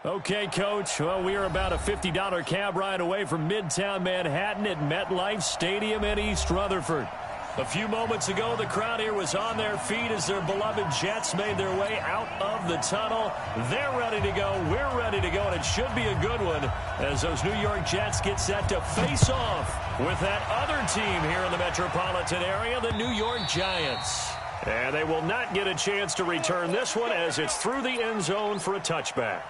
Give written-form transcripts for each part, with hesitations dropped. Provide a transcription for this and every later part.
Okay, Coach. Well, we are about a $50 cab ride away from Midtown Manhattan at MetLife Stadium in East Rutherford. A few moments ago, the crowd here was on their feet as their beloved Jets made their way out of the tunnel. They're ready to go. We're ready to go, and it should be a good one as those New York Jets get set to face off with that other team here in the metropolitan area, the New York Giants. And they will not get a chance to return this one as it's through the end zone for a touchback.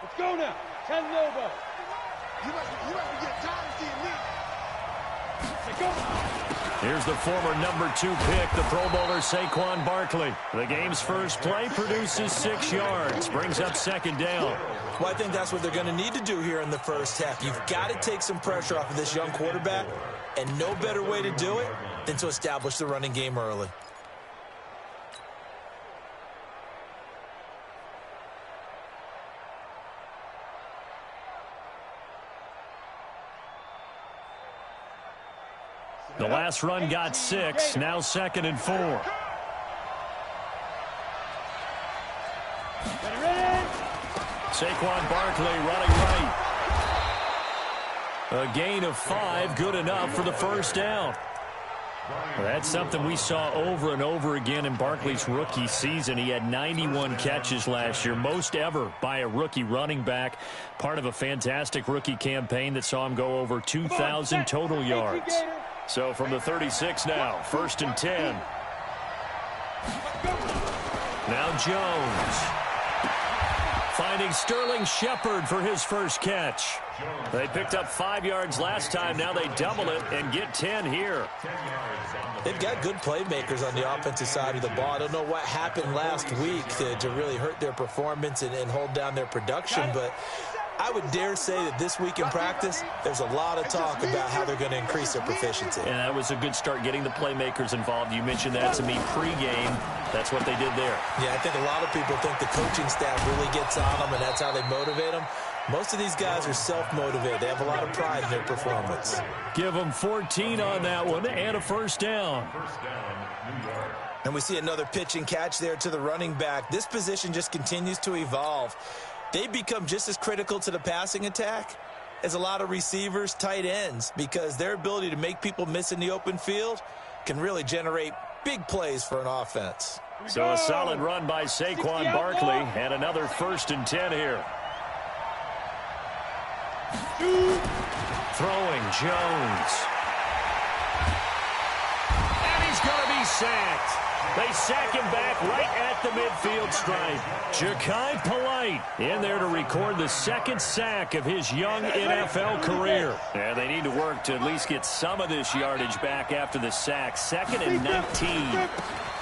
Let's go now. 10 Lobo. You have to get down to your knee. Let's go. Here's the former number 2 pick, the Pro Bowler Saquon Barkley. The game's first play produces 6 yards, brings up second down. Well, I think that's what they're going to need to do here in the first half. You've got to take some pressure off of this young quarterback, and no better way to do it than to establish the running game early. The last run got 6, now 2nd and 4. Saquon Barkley running right. A gain of 5, good enough for the first down. Well, that's something we saw over and over again in Barkley's rookie season. He had 91 catches last year, most ever by a rookie running back. Part of a fantastic rookie campaign that saw him go over 2,000 total yards. So from the 36 now, 1st and 10. Now Jones. Finding Sterling Shepard for his first catch. They picked up 5 yards last time. Now they double it and get 10 here. They've got good playmakers on the offensive side of the ball. I don't know what happened last week to really hurt their performance and hold down their production, but I would dare say that this week in practice, there's a lot of talk about how they're going to increase their proficiency. And that was a good start, getting the playmakers involved. You mentioned that to me pregame. That's what they did there. Yeah, I think a lot of people think the coaching staff really gets on them, and that's how they motivate them. Most of these guys are self-motivated. They have a lot of pride in their performance. Give them 14 on that one and a first down. And we see another pitch and catch there to the running back. This position just continues to evolve. They become just as critical to the passing attack as a lot of receivers, tight ends, because their ability to make people miss in the open field can really generate big plays for an offense. So a solid run by Saquon Barkley and another 1st and 10 here. Throwing Jones. And he's going to be sacked. They sack him back right at the midfield stripe. Ja'Kai Polite in there to record the 2nd sack of his young NFL career. And they need to work to at least get some of this yardage back after the sack. 2nd and 19.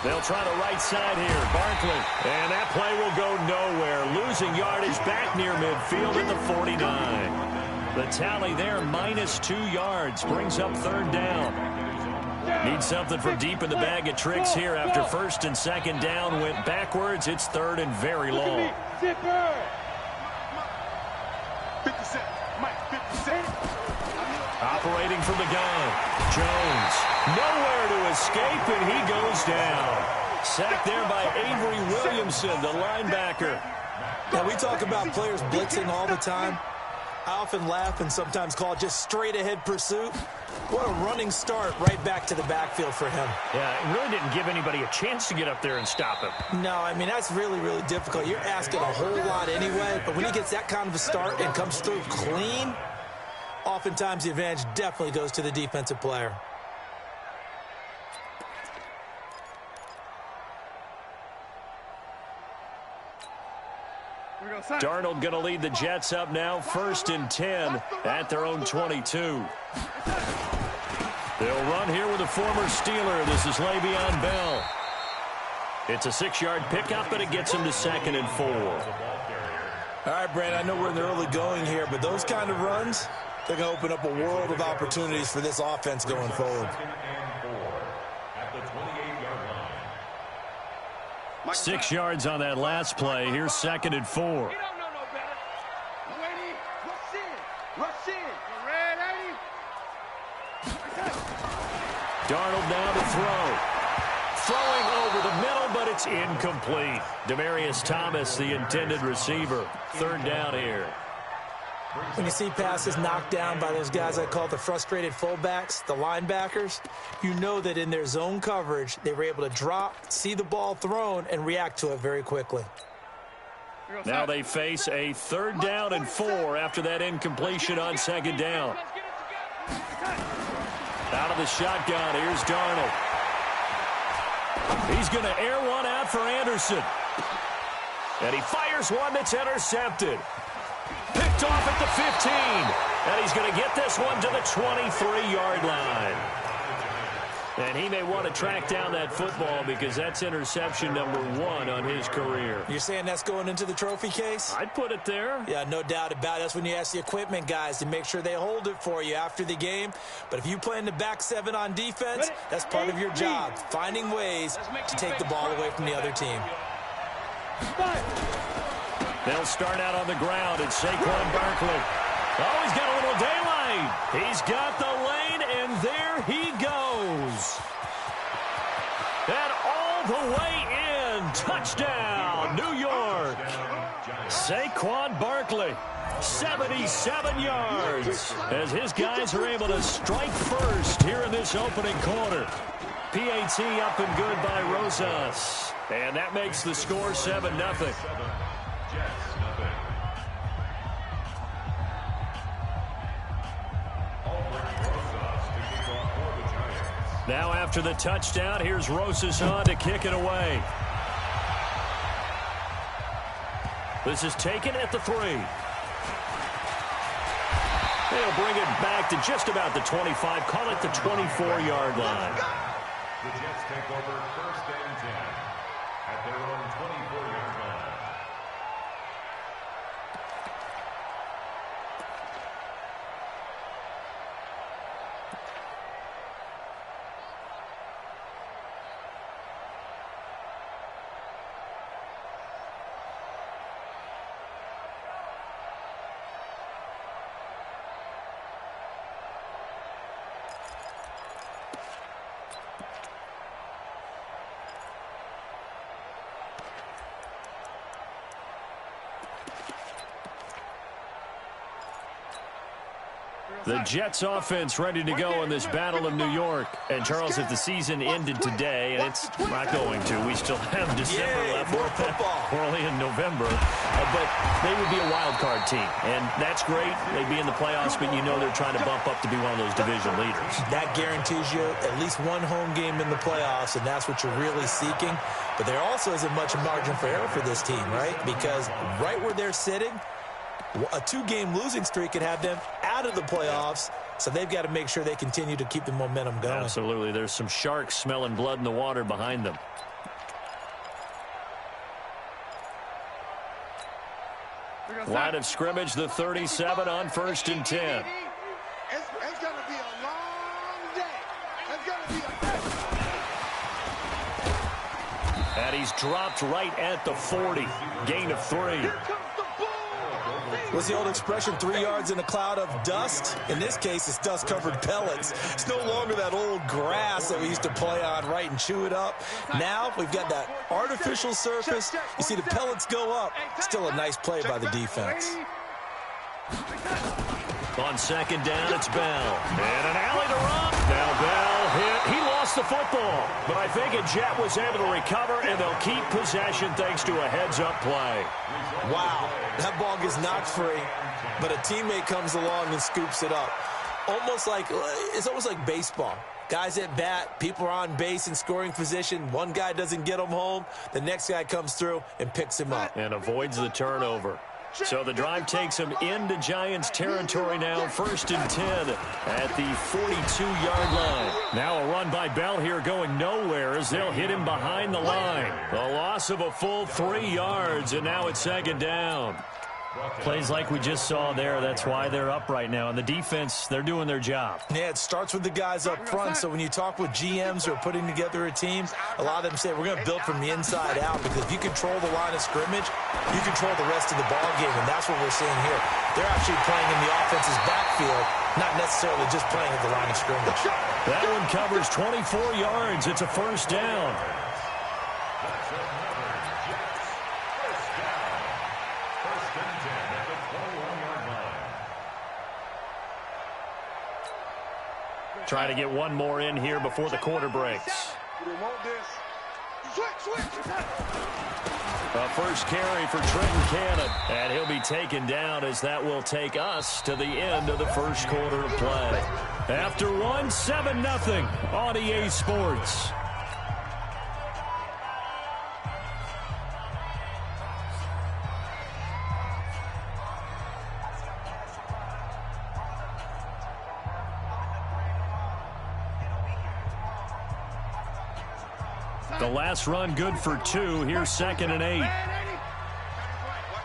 They'll try the right side here. Barkley. And that play will go nowhere. Losing yardage back near midfield at the 49. The tally there, -2 yards. Brings up 3rd down. Need something from deep in the bag of tricks here after 1st and 2nd down went backwards. It's 3rd and very long. Operating from the gun. Jones. Nowhere to escape, and he goes down. Sacked there by Avery Williamson, the linebacker. Now, we talk about players blitzing all the time. I often laugh and sometimes call it just straight-ahead pursuit. What a running start right back to the backfield for him. Yeah, it really didn't give anybody a chance to get up there and stop him. No, I mean, that's really, really difficult. You're asking a whole lot anyway, but when he gets that kind of a start and comes through clean, oftentimes the advantage definitely goes to the defensive player. Darnold going to lead the Jets up now, 1st and 10 at their own 22. They'll run here with a former Steeler. This is Le'Veon Bell. It's a 6-yard pickup, but it gets him to 2nd and 4. All right, Brandon, I know we're in the early going here, but those kind of runs, they're going to open up a world of opportunities for this offense going forward. 6 yards on that last play. Here's 2nd and 4. Rush in. Darnold now to throw. Throwing over the middle, but it's incomplete. Demaryius Thomas, the intended receiver. Third down here. When you see passes knocked down by those guys I call the frustrated fullbacks, the linebackers, you know that in their zone coverage, they were able to drop, see the ball thrown, and react to it very quickly. Now they face a 3rd down and 4 after that incompletion on 2nd down. Out of the shotgun, here's Darnold. He's going to air one out for Anderson. And he fires one that's intercepted. Picked off at the 15. And he's going to get this one to the 23-yard line. And he may want to track down that football because that's interception number 1 on his career. You're saying that's going into the trophy case? I'd put it there. Yeah, no doubt about it. That's when you ask the equipment guys to make sure they hold it for you after the game. But if you play in the back 7 on defense, that's part of your job, finding ways to take the ball away from the other team. They'll start out on the ground at Saquon Barkley. Oh, he's got a little daylight. He's got the lane, and there he goes. And all the way in. Touchdown, New York. Saquon Barkley, 77 yards, as his guys are able to strike first here in this opening quarter. PAT up and good by Rosas. And that makes the score 7-0. Now after the touchdown, here's Rosas on to kick it away. This is taken at the 3. They'll bring it back to just about the 25, call it the 24-yard line. The Jets take over 1st and 10 at their own 24-yard line. The Jets offense ready to go in this Battle of New York. And, Charles, if the season ended today, and it's not going to, we still have December left. More football. We're only in November. But they would be a wild card team. And that's great. They'd be in the playoffs, but you know they're trying to bump up to be one of those division leaders. That guarantees you at least one home game in the playoffs, and that's what you're really seeking. But there also isn't much margin for error for this team, right? Because right where they're sitting, a 2-game losing streak could have them out of the playoffs, so they've got to make sure they continue to keep the momentum going. Absolutely. There's some sharks smelling blood in the water behind them. Line of scrimmage, the 37 on 1st and 10. It's going to be a long day. It's going to be a And he's dropped right at the 40. Gain of 3. What's the old expression, 3 yards in a cloud of dust? In this case, it's dust-covered pellets. It's no longer that old grass that we used to play on, right, and chew it up. Now we've got that artificial surface. You see the pellets go up. Still a nice play by the defense. On 2nd down, it's Bell. And an alley to run. Now Bell hit. He lost the football. But I think a Jet was able to recover, and they'll keep possession thanks to a heads-up play. Wow, that ball gets knocked free, but a teammate comes along and scoops it up. It's almost like baseball. Guys at bat, people are on base in scoring position. One guy doesn't get him home. The next guy comes through and picks him up. And avoids the turnover. So the drive takes him into Giants territory now. 1st and 10 at the 42-yard line. Now a run by Bell here going nowhere as they'll hit him behind the line. A loss of a full 3 yards, and now it's 2nd down. Plays like we just saw there. That's why they're up right now. And the defense, they're doing their job. Yeah, it starts with the guys up front. So when you talk with GMs who are putting together a team, a lot of them say, we're going to build from the inside out, because if you control the line of scrimmage, you control the rest of the ball game, and that's what we're seeing here. They're actually playing in the offense's backfield not necessarily just playing at the line of scrimmage. That one covers 24 yards. It's a first down. That's another Jets first down. First and 10 at the 21-yard line. Trying to get one more in here before the quarter breaks. You don't want this. Switch. A first carry for Trenton Cannon, and he'll be taken down as that will take us to the end of the first quarter of play. After one, 7-0 on EA Sports. The last run good for 2. Here's 2nd and 8. Watch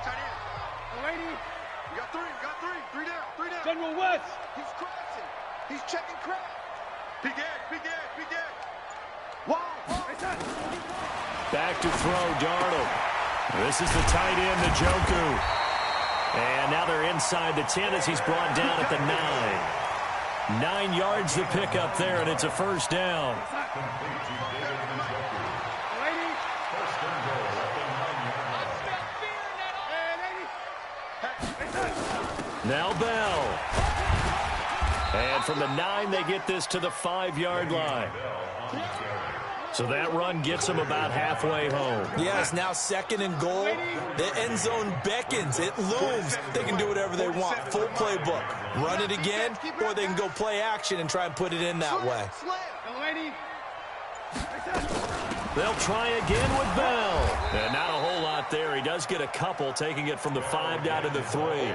out in. Lady. We got three. Three down. General West. He's crossing. He's checking crack. Big edge. Wow. Back to throw, Darnold. This is the tight end, Njoku. And now they're inside the 10 as he's brought down at the 9. 9 yards to pick up there, and it's a first down. Now Bell. And from the 9, they get this to the 5-yard line. So that run gets them about halfway home. Yeah, it's now 2nd and goal. The end zone beckons. It looms. They can do whatever they want. Full playbook. Run it again, or they can go play action and try and put it in that way. They'll try again with Bell. And not a whole lot there. He does get a couple, taking it from the 5 down to the 3.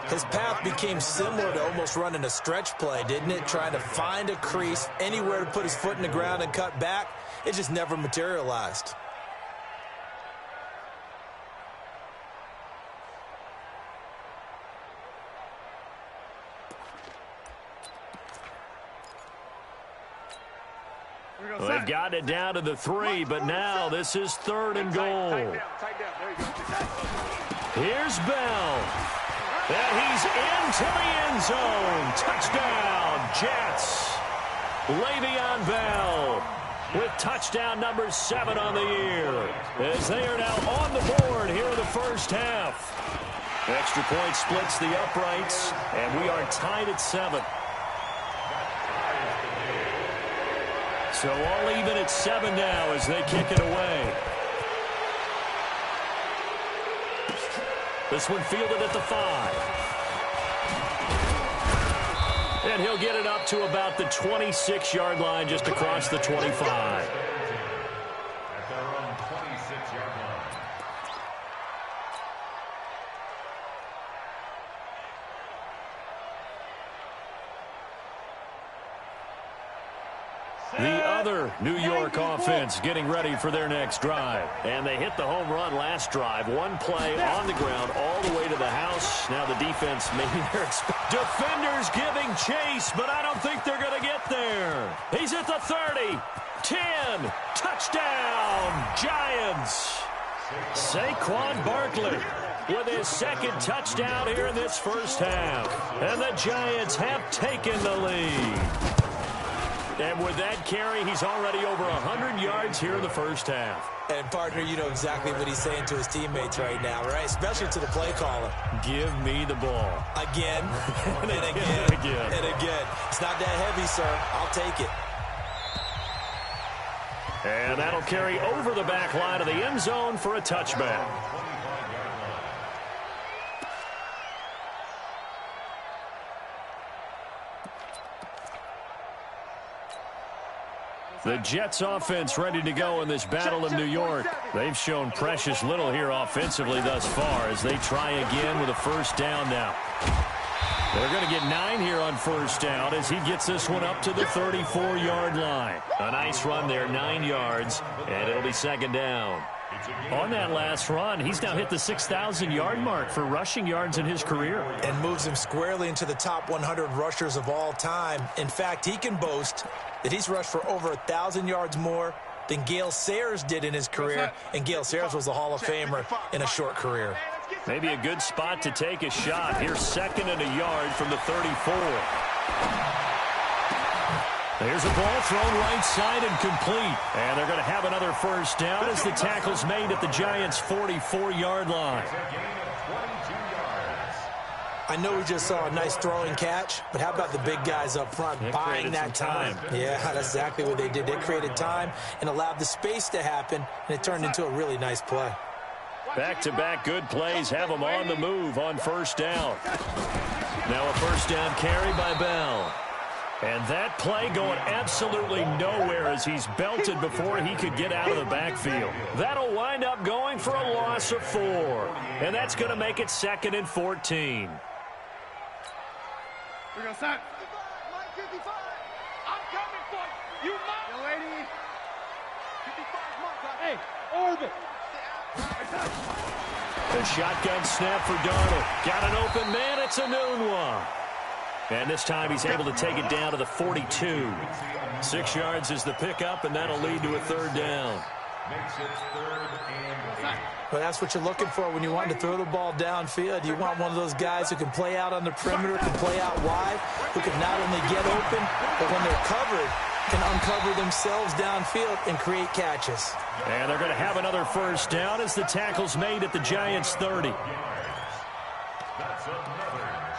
His path became similar to almost running a stretch play, didn't it? Trying to find a crease, anywhere to put his foot in the ground and cut back. It just never materialized. Well, they've got it down to the 3, but now this is 3rd and goal. Here's Bell. And he's into the end zone. Touchdown, Jets. Le'Veon Bell with touchdown number 7 on the year, as they are now on the board here in the first half. Extra point splits the uprights, and we are tied at 7. So all even at 7 now as they kick it away. This one fielded at the 5. And he'll get it up to about the 26-yard line, just across the 25. At their own 26-yard line. The other New York offense getting ready for their next drive. And they hit the home run last drive. One play on the ground all the way to the house. Now the defense maybe they're defenders giving chase, but I don't think they're going to get there. He's at the 30. 10. Touchdown, Giants. Saquon Barkley with his 2nd touchdown here in this first half. And the Giants have taken the lead. And with that carry, he's already over 100 yards here in the first half. And, partner, you know exactly what he's saying to his teammates right now, right? Especially to the play caller. Give me the ball. Again, and again, and again. It's not that heavy, sir. I'll take it. And that'll carry over the back line of the end zone for a touchback. The Jets offense ready to go in this Battle of New York. They've shown precious little here offensively thus far as they try again with a first down now. They're going to get 9 here on first down as he gets this one up to the 34-yard line. A nice run there, 9 yards, and it'll be 2nd down. On that last run, he's now hit the 6,000-yard mark for rushing yards in his career. And moves him squarely into the top 100 rushers of all time. In fact, he can boast that he's rushed for over 1,000 yards more than Gale Sayers did in his career. And Gale Sayers was a Hall of Famer in a short career. Maybe a good spot to take a shot. Here's 2nd and a yard from the 34. There's a ball thrown right side and complete. And they're going to have another first down as the tackle's made at the Giants' 44-yard line. I know we just saw a nice throwing catch, but how about the big guys up front buying that time? Yeah, that's exactly what they did. They created time and allowed the space to happen, and it turned into a really nice play. Back-to-back good plays have them on the move on first down. Now a first down carry by Bell. And that play going absolutely nowhere as he's belted before he could get out of the backfield. That'll wind up going for a loss of 4. And that's going to make it 2nd and 14. We're going to start. 55. I'm coming for you. You must. Yo, lady. 55 mark. Hey, orbit. The shotgun snap for Darnold. Got an open man. It's a noon one. And this time he's able to take it down to the 42. 6 yards is the pickup, and that'll lead to a third down. Well, that's what you're looking for when you want to throw the ball downfield. You want one of those guys who can play out on the perimeter, can play out wide, who can not only get open, but when they're covered, can uncover themselves downfield and create catches. And they're going to have another first down as the tackle's made at the Giants' 30.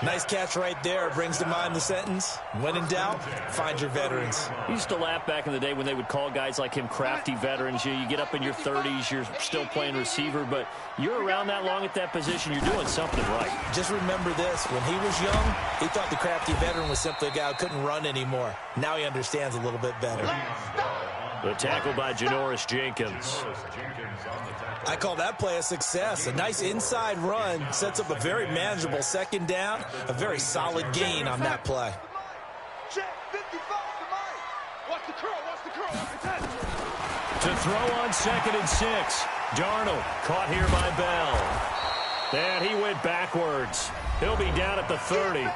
Nice catch right there. Brings to mind the sentence, when in doubt, find your veterans. I used to laugh back in the day when they would call guys like him crafty veterans. You get up in your 30s, you're still playing receiver, but you're around that long at that position, you're doing something right. Just remember this. When he was young, he thought the crafty veteran was simply a guy who couldn't run anymore. Now he understands a little bit better. The tackle by Janoris Jenkins. I call that play a success. A nice inside run sets up a very manageable 2nd down. A very solid gain on that play. To throw on 2nd and 6. Darnold caught here by Bell. And he went backwards. He'll be down at the 30.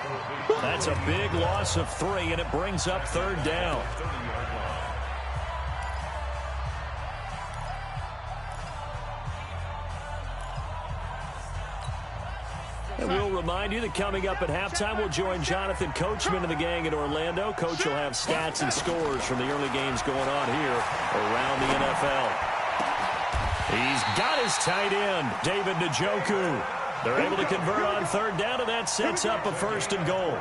That's a big loss of 3, and it brings up 3rd down. And we'll remind you that coming up at halftime, we'll join Jonathan Coachman and the gang in Orlando. Coach will have stats and scores from the early games going on here around the NFL. He's got his tight end, David Njoku. They're able to convert on 3rd down, and that sets up a 1st and goal.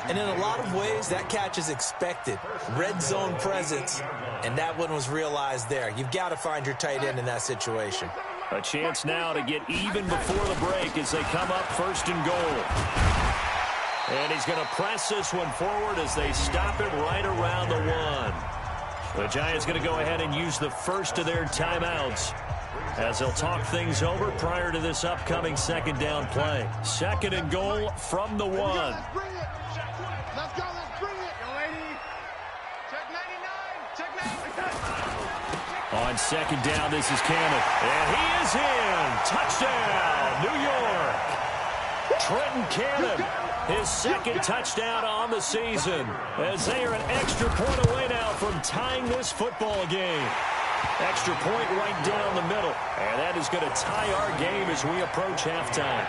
And in a lot of ways, that catch is expected. Red zone presence, and that one was realized there. You've got to find your tight end in that situation. A chance now to get even before the break as they come up 1st and goal. And he's going to press this one forward as they stop it right around the 1. The Giants going to go ahead and use the first of their timeouts as they'll talk things over prior to this upcoming 2nd down play. 2nd and goal from the 1. Let's go, let's bring it. Yo, lady. Check 99. Check 99. On 2nd down, this is Cannon. And he is in. Touchdown, New York. Trenton Cannon, his 2nd touchdown on the season, as they are an extra point away now from tying this football game. Extra point right down the middle. And that is going to tie our game as we approach halftime.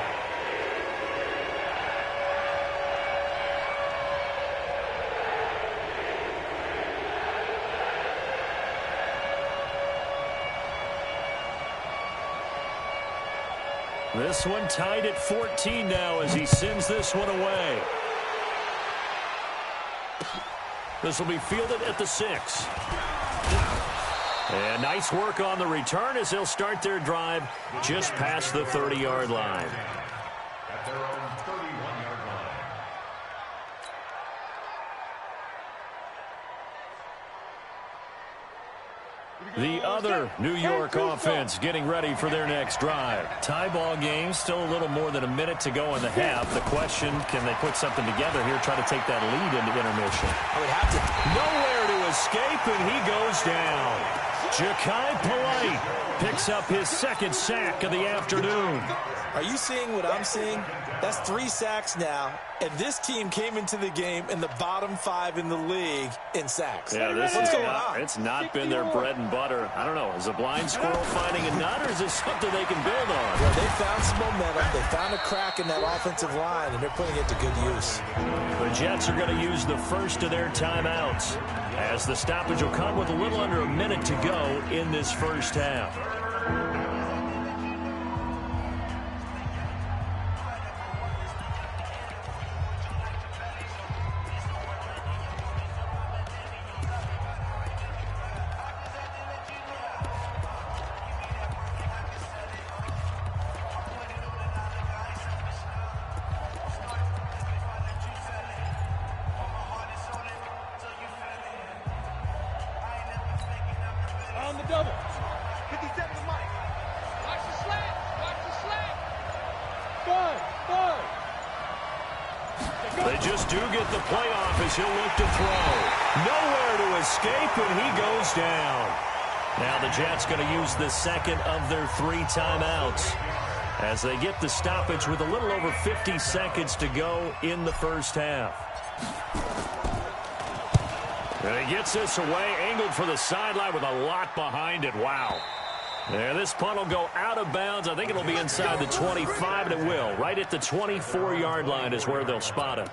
This one tied at 14 now as he sends this one away. This will be fielded at the 6. And nice work on the return as they'll start their drive just past the 30-yard line. At their own 31-yard line. The other New York offense getting ready for their next drive. Tie ball game, still a little more than a minute to go in the half. The question, can they put something together here, try to take that lead into intermission? I would have to. Nowhere to escape, and he goes down. Ja'Kai Polite picks up his second sack of the afternoon. Are you seeing what I'm seeing? That's 3 sacks now, and this team came into the game in the bottom 5 in the league in sacks. Yeah, What's going on? It's not been their bread and butter. I don't know. Is a blind squirrel finding a nut, or is this something they can build on? Well, they found some momentum. They found a crack in that offensive line, and they're putting it to good use. The Jets are going to use the first of their timeouts, as the stoppage will come with a little under a minute to go in this first half. On the double. 57 to Mike. Watch the slant. Watch the slant. Five. They just do get the playoff as he'll look to throw. Nowhere to escape, and he goes down. Now the Jets going to use the second of their 3 timeouts as they get the stoppage with a little over 50 seconds to go in the first half. And he gets this away, angled for the sideline with a lot behind it. Wow. And this punt will go out of bounds. I think it'll be inside the 25, and it will. Right at the 24-yard line is where they'll spot it.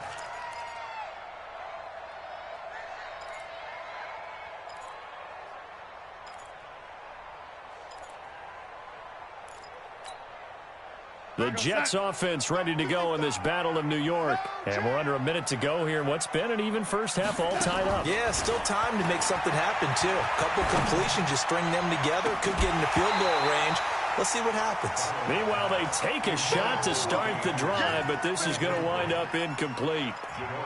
The Jets offense ready to go in this Battle of New York. And we're under a minute to go here in what's been an even first half, all tied up. Yeah, still time to make something happen, too. A couple completions, just string them together. Could get into field goal range. Let's see what happens. Meanwhile, they take a shot to start the drive, but this is going to wind up incomplete.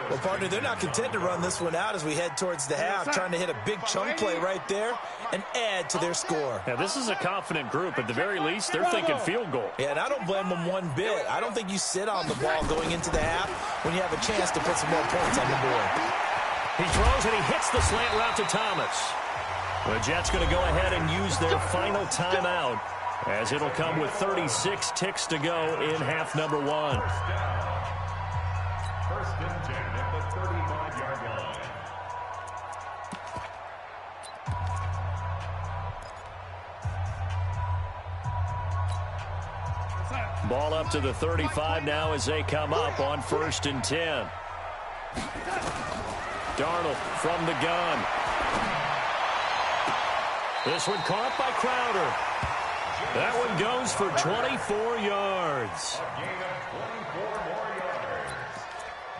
Well, partner, they're not content to run this one out as we head towards the half, trying to hit a big chunk play right there and add to their score. Now, this is a confident group. At the very least, they're thinking field goal. Yeah, and I don't blame them one bit. I don't think you sit on the ball going into the half when you have a chance to put some more points on the board. He throws and he hits the slant route to Thomas. The Jets going to go ahead and use their final timeout, as it'll come with 36 ticks to go in half number 1. First and 10 at the 35-yard line. Ball up to the 35 now as they come up on 1st and 10. Darnold from the gun. This one caught by Crowder. That one goes for 24 yards. A gain of 24 more yards.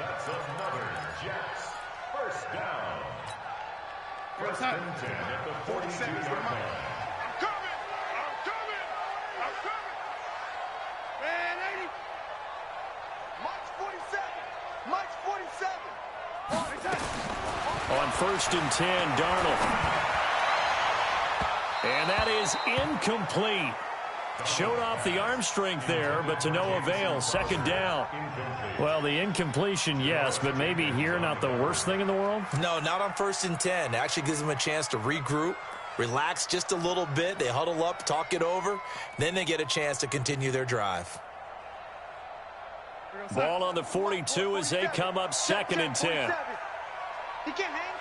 That's another Jets first down. First and 10 at the 42-yard line. I'm coming. Man, 80. Mike's 47. Mike's 47. On 1st and 10, Darnold. And that is incomplete. Showed off the arm strength there, but to no avail. Second down. Well, the incompletion, yes, but maybe here not the worst thing in the world? No, not on 1st and 10. Actually gives them a chance to regroup, relax just a little bit. They huddle up, talk it over. Then they get a chance to continue their drive. Ball on the 42 as they come up 2nd and 10. He can't hang.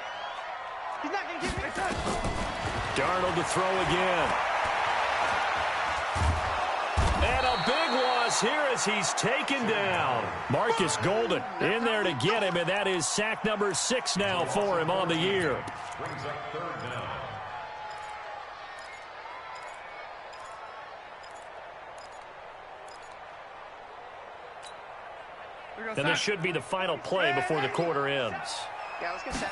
He's not going to get me. Darnold to throw again. And a big loss here as he's taken down. Marcus Golden in there to get him, and that is sack number 6 now for him on the year. Brings up 3rd down. And this should be the final play before the quarter ends. Yeah, let's get set.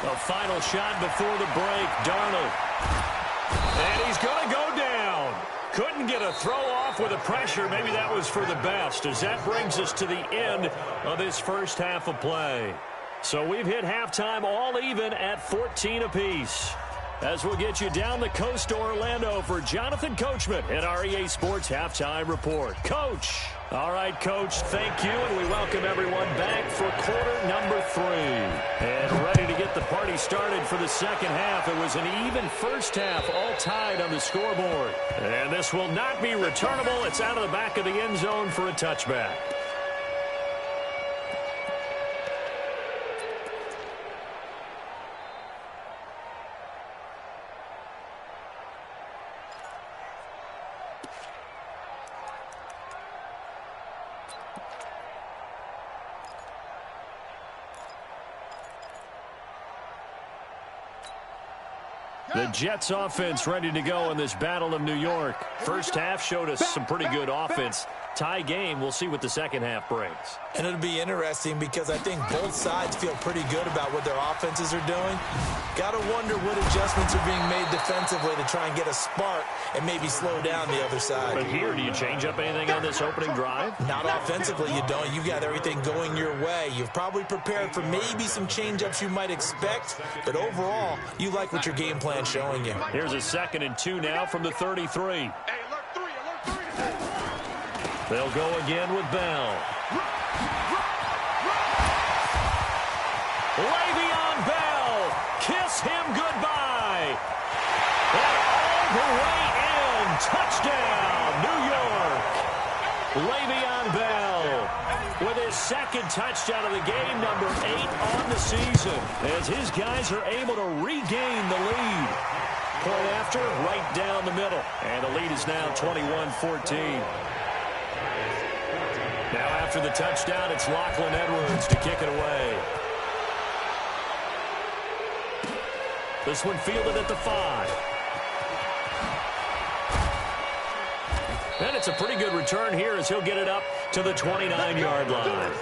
A final shot before the break, Darnold. And he's going to go down. Couldn't get a throw off with the pressure. Maybe that was for the best, as that brings us to the end of this first half of play. So we've hit halftime all even at 14 apiece. as we'll get you down the coast to Orlando for Jonathan Coachman at our EA Sports Halftime Report. Coach. All right, Coach, thank you, and we welcome everyone back for quarter number 3. And ready to get the party started for the second half. It was an even first half, all tied on the scoreboard. And this will not be returnable. It's out of the back of the end zone for a touchback. The Jets offense ready to go in this Battle of New York. First half showed us some pretty good offense. Tie game. We'll see what the second half brings. And it'll be interesting because I think both sides feel pretty good about what their offenses are doing. Got to wonder what adjustments are being made defensively to try and get a spark and maybe slow down the other side. But here, do you change up anything on this opening drive? Not offensively, you don't. You got everything going your way. You've probably prepared for maybe some change-ups you might expect, but overall, you like what your game plan's showing you. Here's a 2nd and 2 now from the 33. They'll go again with Bell. Le'Veon Bell, kiss him goodbye. And all the way in, touchdown, New York. Le'Veon Bell with his 2nd touchdown of the game, number 8 on the season, as his guys are able to regain the lead. Point after, right down the middle. And the lead is now 21-14. Now after the touchdown, it's Lachlan Edwards to kick it away. This one fielded at the 5. And it's a pretty good return here as he'll get it up to the 29-yard line.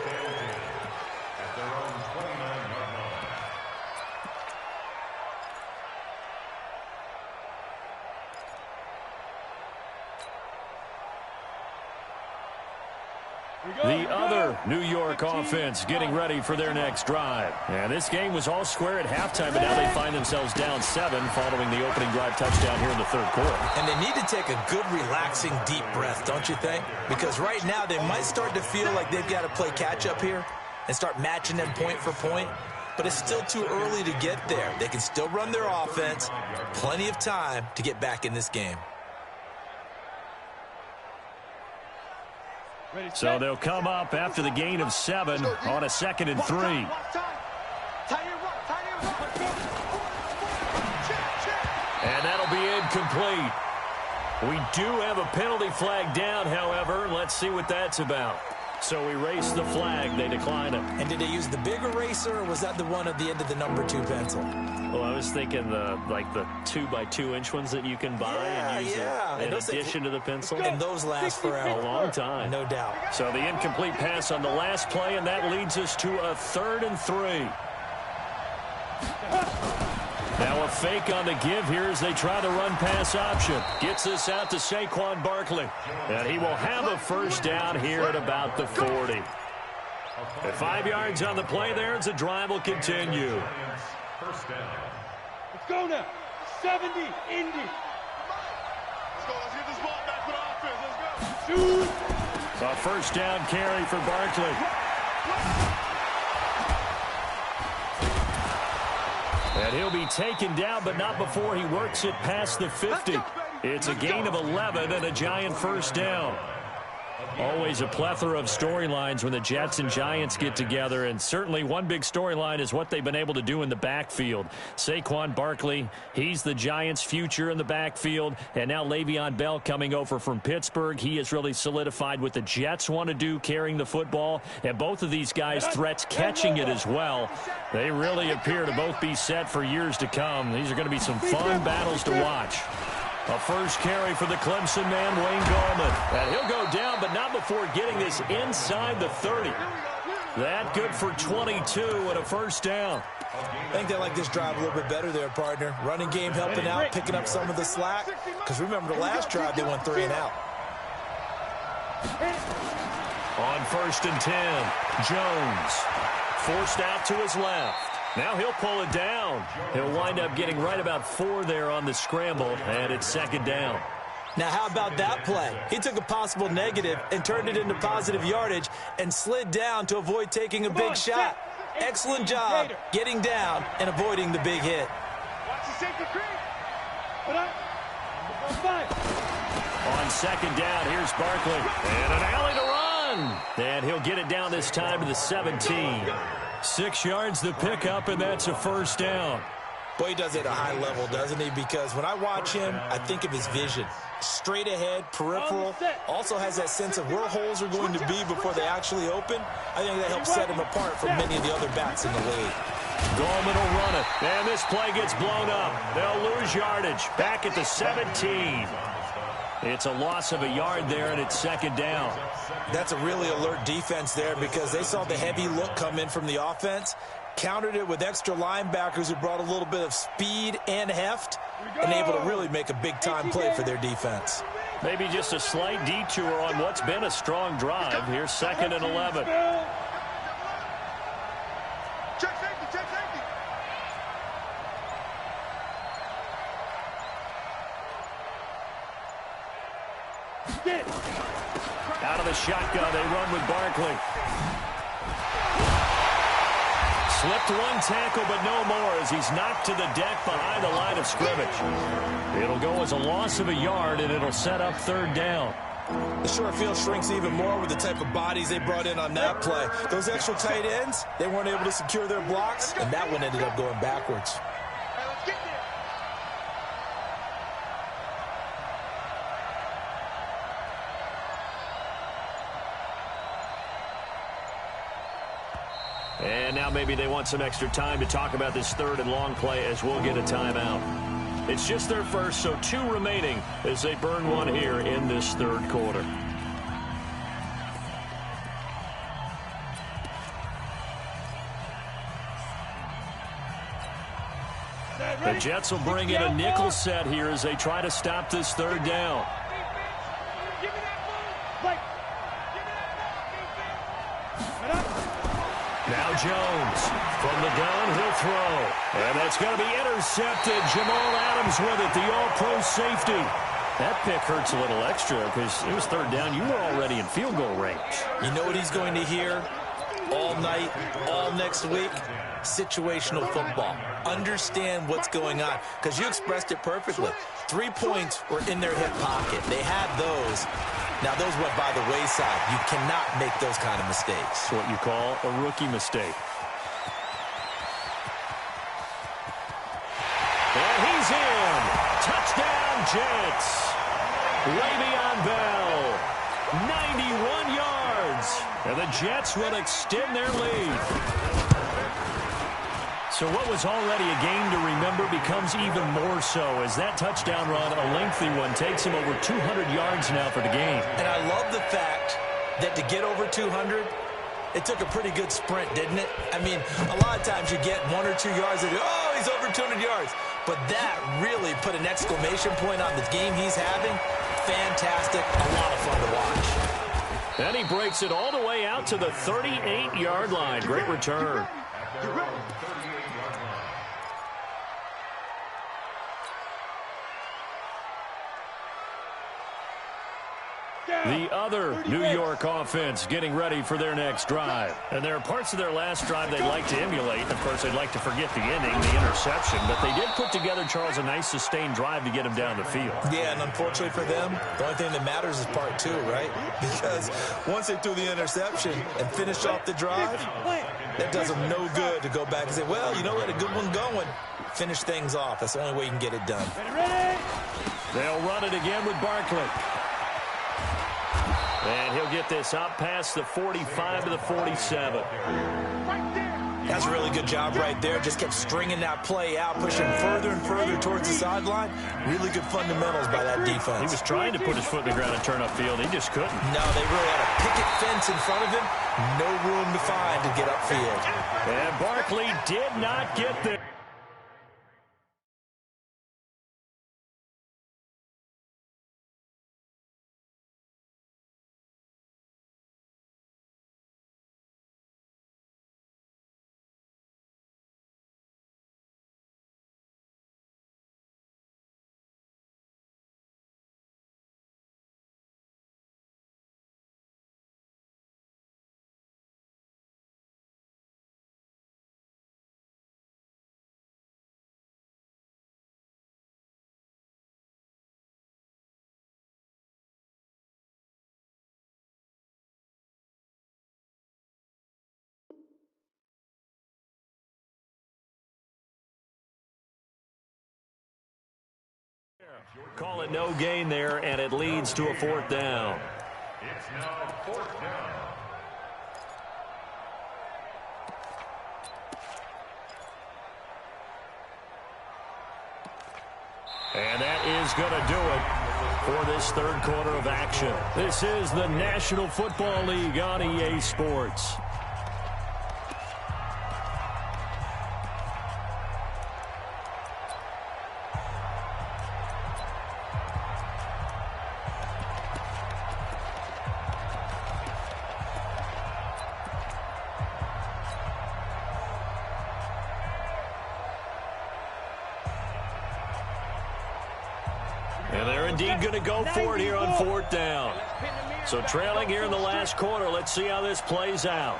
The other New York offense getting ready for their next drive. And this game was all square at halftime, but now they find themselves down 7 following the opening drive touchdown here in the 3rd quarter. And they need to take a good, relaxing, deep breath, don't you think? Because right now they might start to feel like they've got to play catch-up here and start matching them point for point. But it's still too early to get there. They can still run their offense. Plenty of time to get back in this game. So they'll come up after the gain of 7 on a 2nd and 3. And that'll be incomplete. We do have a penalty flag down, however. Let's see what that's about. So erase the flag. They decline it. And did they use the big eraser, or was that the one at the end of the number 2 pencil? Well, I was thinking the 2x2-inch ones that you can buy and use in addition to the pencil. And those last forever. A long time. No doubt. So the incomplete pass on the last play, and that leads us to a 3rd and 3. Now a fake on the give here as they try the run-pass option. Gets this out to Saquon Barkley. And he will have a first down here at about the 40. At 5 yards on the play there as the drive will continue. First down. Let's go now. 70, Indy. Let's go. Let's get this ball back for the offense. Let's go. Shoot. A first down carry for Barkley. And he'll be taken down, but not before he works it past the 50. It's a gain of 11 and a Giant first down. Always a plethora of storylines when the Jets and Giants get together, and certainly one big storyline is what they've been able to do in the backfield. Saquon Barkley, he's the Giants' future in the backfield, and now Le'Veon Bell coming over from Pittsburgh. He has really solidified what the Jets want to do carrying the football, and both of these guys threats catching it as well. They really appear to both be set for years to come. These are going to be some fun battles to watch. A first carry for the Clemson man, Wayne Gallman. And he'll go down, but not before getting this inside the 30. That good for 22 and a first down. I think they like this drive a little bit better there, partner. Running game helping out, picking up some of the slack. Because remember, the last drive, they went 3 and out. On 1st and 10, Jones forced out to his left. Now he'll pull it down. He'll wind up getting right about 4 there on the scramble, and it's second down. Now, how about that play? He took a possible negative and turned it into positive yardage and slid down to avoid taking a big shot. Excellent job getting down and avoiding the big hit. On second down, here's Barkley. And an alley to run. And he'll get it down this time to the 17. 6 yards the pickup, and that's a first down. Boy, he does it at a high level, doesn't he? Because when I watch him, I think of his vision. Straight ahead, peripheral, also has that sense of where holes are going to be before they actually open. I think that helps set him apart from many of the other backs in the league. Goldman will run it, and this play gets blown up. They'll lose yardage. Back at the 17. It's a loss of a yard there, and it's second down. That's a really alert defense there because they saw the heavy look come in from the offense, countered it with extra linebackers who brought a little bit of speed and heft, and able to really make a big-time play for their defense. Maybe just a slight detour on what's been a strong drive. Here's second and 11. Check safety, check safety. Out of the shotgun, they run with Barkley. Slipped one tackle, but no more as he's knocked to the deck behind the line of scrimmage. It'll go as a loss of a yard, and it'll set up third down. The short field shrinks even more with the type of bodies they brought in on that play. Those extra tight ends, they weren't able to secure their blocks, and that one ended up going backwards. And now maybe they want some extra time to talk about this third and long play as we'll get a timeout. It's just their first, so 2 remaining as they burn one here in this third quarter. The Jets will bring in a nickel set here as they try to stop this third down. Now Jones from the gun, he'll throw. And that's going to be intercepted. Jamal Adams with it, the all-pro safety. That pick hurts a little extra because it was third down. You were already in field goal range. You know what he's going to hear all night, all next week? Situational football. Understand what's going on because you expressed it perfectly. 3 points were in their hip pocket. They had those. Now, those went by the wayside. You cannot make those kind of mistakes. It's what you call a rookie mistake. And he's in. Touchdown, Jets. Le'Veon Bell. 91 yards. And the Jets will extend their lead. So what was already a game to remember becomes even more so as that touchdown run, a lengthy one, takes him over 200 yards now for the game. And I love the fact that to get over 200, it took a pretty good sprint, didn't it? I mean, a lot of times you get 1 or 2 yards and oh, he's over 200 yards. But that really put an exclamation point on the game he's having. Fantastic, a lot of fun to watch. And he breaks it all the way out to the 38-yard line. Great return. The other New York offense getting ready for their next drive. And there are parts of their last drive they'd like to emulate. Of course, they'd like to forget the ending, the interception. But they did put together, Charles, a nice sustained drive to get him down the field. Yeah, and unfortunately for them, the only thing that matters is part 2, right? Because once they threw the interception and finished off the drive, that does them no good to go back and say, well, you know what, a good one going. Finish things off. That's the only way you can get it done. They'll run it again with Barkley. And he'll get this up past the 45 to the 47. That's a really good job right there. Just kept stringing that play out, pushing further and further towards the sideline. Really good fundamentals by that defense. He was trying to put his foot in the ground and turn upfield. He just couldn't. No, they really had a picket fence in front of him. No room to find to get upfield. And Barkley did not get there. Call it no gain there, and it leads to a 4th down. It's now 4th down. And that is going to do it for this 3rd quarter of action. This is the National Football League on EA Sports. And they're indeed going to go for it here on 4th down. So trailing here in the last quarter. Let's see how this plays out.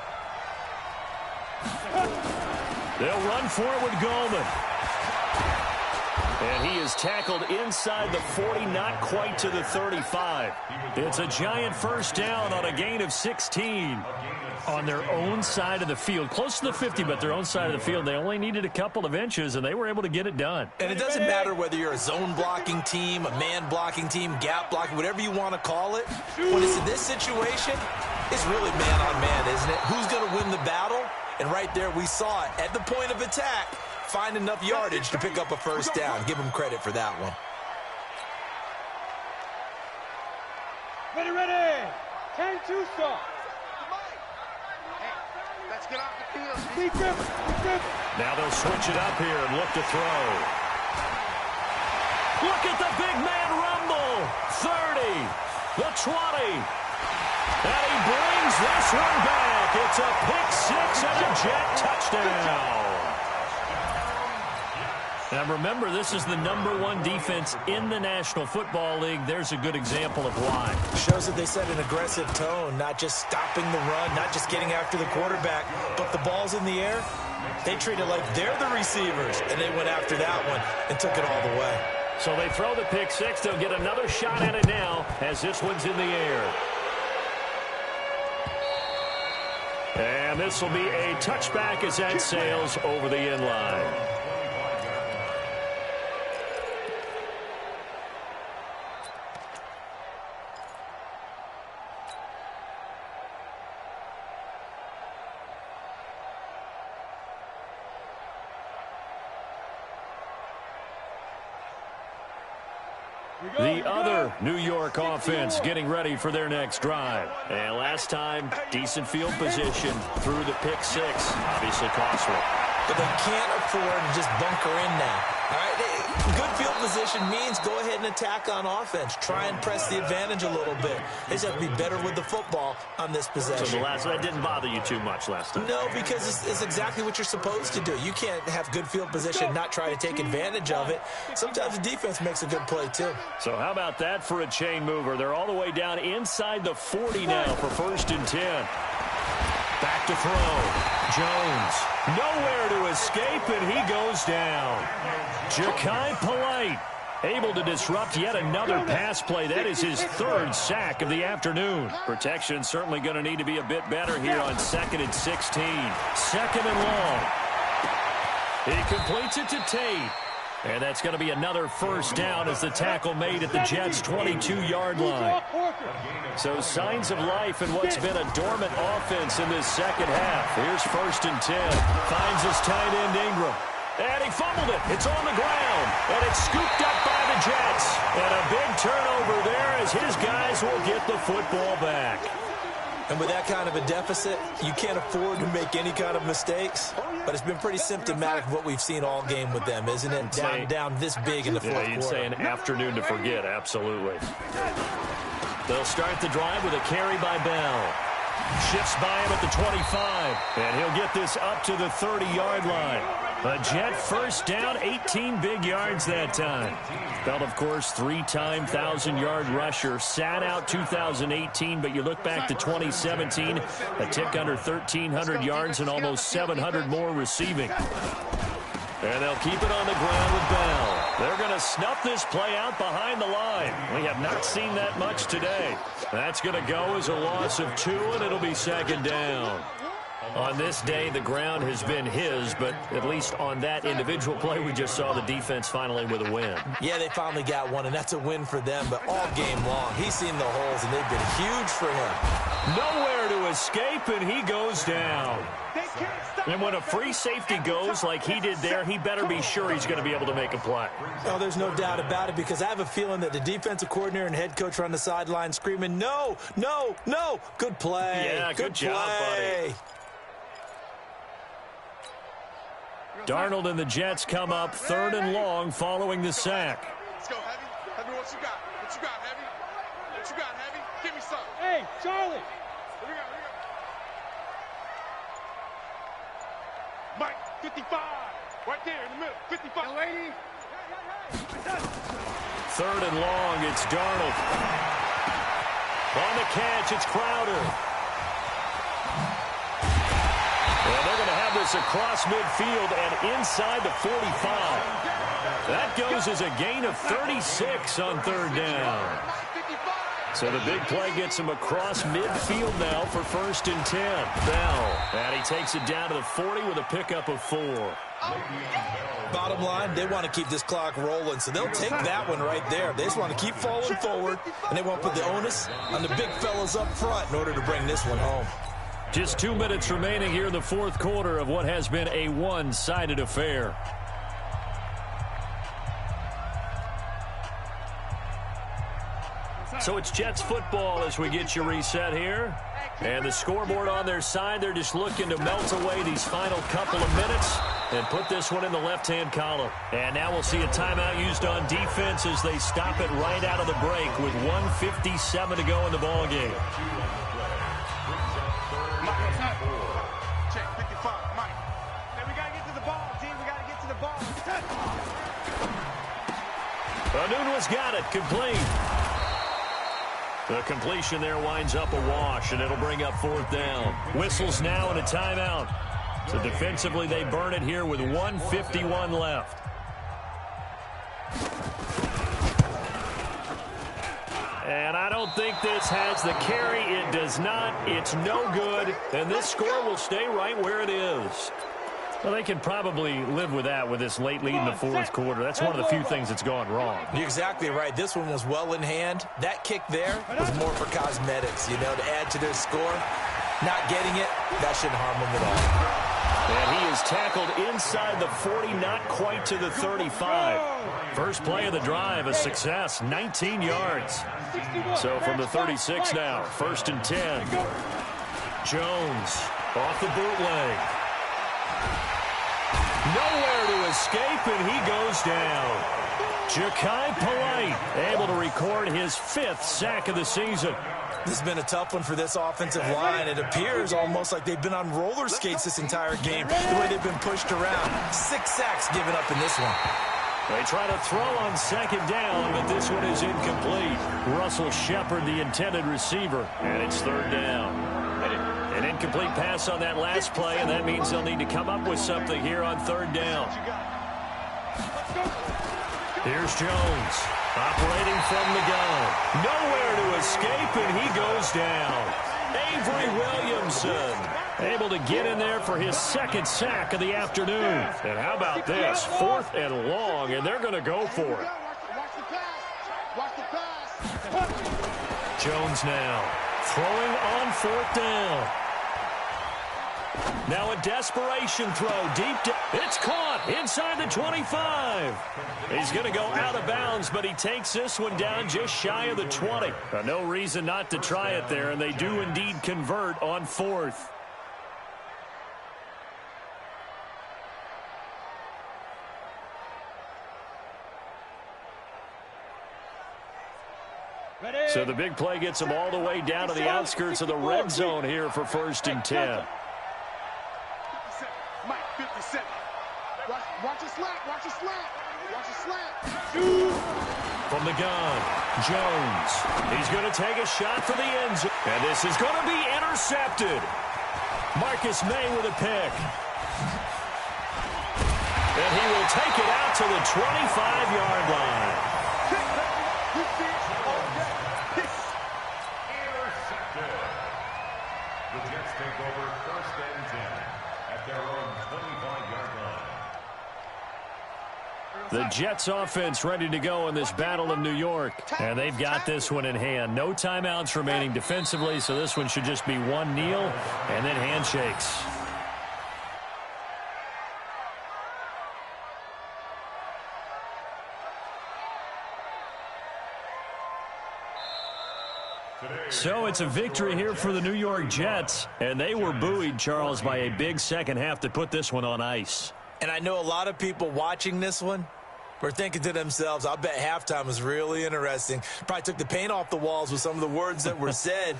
They'll run for it with Goldman. And he is tackled inside the 40, not quite to the 35. It's a giant 1st down on a gain of 16. On their own side of the field. Close to the 50, but their own side of the field. They only needed a couple of inches, and they were able to get it done. And it doesn't matter whether you're a zone blocking team, a man blocking team, gap blocking, whatever you want to call it. When it's in this situation, it's really man on man, isn't it? Who's going to win the battle? And right there we saw it. At the point of attack, find enough yardage to pick up a 1st down. Give him credit for that one. Ready. 10-2 start. Let's get off the field. Now they'll switch it up here and look to throw. Look at the big man rumble. 30, the 20. And he brings this one back. It's a pick 6 and a Jet touchdown. Now remember, this is the #1 defense in the National Football League. There's a good example of why. Shows that they set an aggressive tone, not just stopping the run, not just getting after the quarterback, but the ball's in the air. They treat it like they're the receivers, and they went after that one and took it all the way. So they throw the pick 6. They'll get another shot at it now as this one's in the air. And this will be a touchback as that sails over the end line. The other New York offense getting ready for their next drive. And last time, decent field position through the pick 6. Obviously costly. But they can't afford to just bunker in now. All right, good field position means go ahead and attack on offense. Try and press the advantage a little bit. They just have to be better with the football on this possession. So that didn't bother you too much last time? No, because it's exactly what you're supposed to do. You can't have good field position and not try to take advantage of it. Sometimes the defense makes a good play, too. So how about that for a chain mover? They're all the way down inside the 40 now for 1st and 10. Back to throw. Jones, nowhere to escape, and he goes down. Ja'Kai Polite able to disrupt yet another pass play. That is his 3rd sack of the afternoon. Protection certainly going to need to be a bit better here on 2nd and 16. 2nd and long. He completes it to Tate. And that's going to be another 1st down as the tackle made at the Jets' 22-yard line. So signs of life in what's been a dormant offense in this 2nd half. Here's 1st and 10. Finds his tight end Ingram. And he fumbled it. It's on the ground. And it's scooped up by the Jets. And a big turnover there as his guys will get the football back. And with that kind of a deficit, you can't afford to make any kind of mistakes. But it's been pretty symptomatic of what we've seen all game with them, isn't it? Down this big in the 4th quarter. You'd say an afternoon to forget, absolutely. They'll start the drive with a carry by Bell. Shifts by him at the 25. And he'll get this up to the 30-yard line. A Jet 1st down, 18 big yards that time. Bell, of course, 3-time 1,000-yard rusher. Sat out 2018, but you look back to 2017, a tick under 1,300 yards and almost 700 more receiving. And they'll keep it on the ground with Bell. They're going to snuff this play out behind the line. We have not seen that much today. That's going to go as a loss of 2, and it'll be 2nd down. On this day, the ground has been his, but at least on that individual play, we just saw the defense finally with a win. Yeah, they finally got one, and that's a win for them, but all game long, he's seen the holes, and they've been huge for him. Nowhere to escape, and he goes down. And when a free safety goes like he did there, he better be sure he's going to be able to make a play. Oh, there's no doubt about it, because I have a feeling that the defensive coordinator and head coach are on the sideline screaming, no, no, no. Good play. Yeah, good job, buddy. Darnold and the Jets come up 3rd and long following the sack. Let's go, Heavy. Heavy, what you got? What you got, Heavy? What you got, Heavy? Give me some. Hey, Charlie. Here we go, here we go. Mike, 55. Right there in the middle. 55. Lady. 3rd and long, it's Darnold. On the catch, it's Crowder. And they're going to have this across midfield and inside the 45. That goes as a gain of 36 on 3rd down. So the big play gets him across midfield now for 1st and 10. Bell, and he takes it down to the 40 with a pickup of 4. Bottom line, they want to keep this clock rolling, so they'll take that one right there. They just want to keep falling forward, and they want to put the onus on the big fellas up front in order to bring this one home. Just 2 minutes remaining here in the 4th quarter of what has been a one-sided affair. So it's Jets football as we get you reset here. And the scoreboard on their side, they're just looking to melt away these final couple of minutes and put this one in the left-hand column. And now we'll see a timeout used on defense as they stop it right out of the break with 1:57 to go in the ballgame. Check 55, Mike. Hey, we got to get to the ball, team. We got to get to the ball. Anunwa's got it, complete. The completion there winds up a wash, and it'll bring up 4th down. Whistles now and a timeout. So defensively, they burn it here with 1:51 left. And I don't think this has the carry. It does not. It's no good. And this score will stay right where it is. Well, they can probably live with that with this late lead in the 4th quarter. That's one of the few things that's gone wrong. You're exactly right. This one was well in hand. That kick there was more for cosmetics, you know, to add to their score. Not getting it, that shouldn't harm them at all. And he is tackled inside the 40, not quite to the 35. First play of the drive, a success, 19 yards. So from the 36 now, 1st and 10. Jones off the bootleg. Nowhere to escape, and he goes down. Ja'Kai Polite able to record his 5th sack of the season. This has been a tough one for this offensive line. It appears almost like they've been on roller skates this entire game, the way they've been pushed around. 6 sacks given up in this one. They try to throw on 2nd down, but this one is incomplete. Russell Shepard, the intended receiver, and it's 3rd down. An incomplete pass on that last play, and that means they'll need to come up with something here on 3rd down. Here's Jones, operating from the gun. Nowhere to escape, and he goes down. Avery Williamson able to get in there for his 2nd sack of the afternoon. And how about this? 4th and long, and they're going to go for it. Jones now throwing on 4th down. Now a desperation throw deep. It's caught inside the 25. He's going to go out of bounds, but he takes this one down just shy of the 20. No reason not to try it there, and they do indeed convert on 4th. So the big play gets them all the way down to the outskirts of the red zone here for 1st and 10. Mike, 57. Watch your slant, watch your slant, watch your slant. From the gun, Jones. He's going to take a shot for the end zone. And this is going to be intercepted. Marcus May with a pick. And he will take it out to the 25-yard line. Intercepted. The Jets take over 1st and 10. Jets offense ready to go in this battle of New York. And they've got this one in hand. No timeouts remaining defensively, so this one should just be one kneel and then handshakes. So it's a victory here for the New York Jets, and they were buoyed, Charles, by a big second half to put this one on ice. And I know a lot of people watching this one were thinking to themselves, I bet halftime was really interesting. Probably took the paint off the walls with some of the words that were said.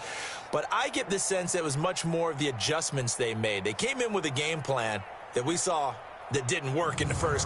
But I get the sense that it was much more of the adjustments they made. They came in with a game plan that we saw that didn't work in the first half.